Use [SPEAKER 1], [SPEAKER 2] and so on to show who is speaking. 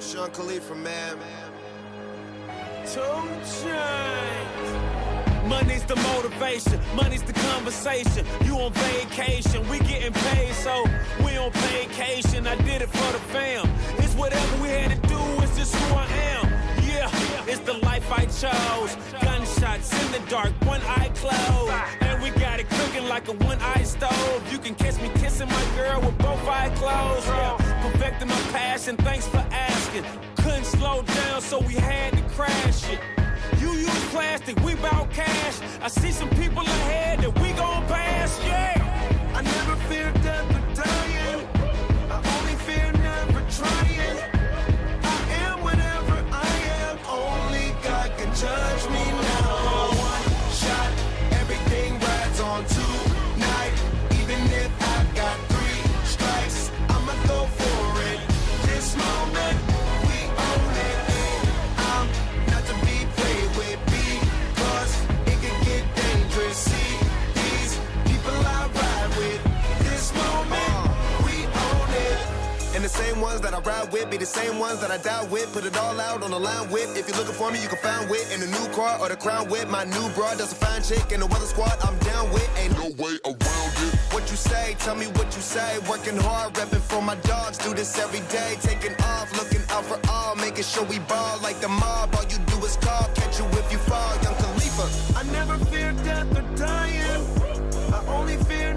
[SPEAKER 1] Sean Khalifa, man.
[SPEAKER 2] 2 Chainz. Money's the motivation, money's the conversation. You on vacation, we getting paid, so we on vacation. I did it for the fam. It's whatever we had to do, it's just who I am. Yeah, it's the life I chose. Gunshots in the dark, one eye closed. And we got it cooking like a one-eye stove. You can catch me kissing my girl with both eyes closed. Yeah, perfecting my passion, thanks for asking. Couldn't slow down, so we had to crash it. You use plastic, we bout cash. I see some people ahead that we gon' pass, yeah.
[SPEAKER 3] I never fear death or dying. I only fear never trying. I am whatever I am. Only God can judge me now. One shot, everything rides on tonight. Even if I got 3 strikes, I'ma go for it. This moment, we own it. I'm not to be played with because it can get dangerous. See these people I ride with. This moment, we own it.
[SPEAKER 1] And the same ones that I ride with be the same ones that I die with. Put it all out on the line with. If you're looking for me, you can find wit in the new car or the crown with. My new broad does a fine chick in the weather squad. I'm down with. Ain't no way around it. What you say? Tell me what you say. Working hard, repping for my dogs. Do this every day. Taking off, looking out for all. Making sure we ball like the mob. All you do is call. Catch you if you fall. Young Khalifa.
[SPEAKER 3] I never fear death or dying. I only fear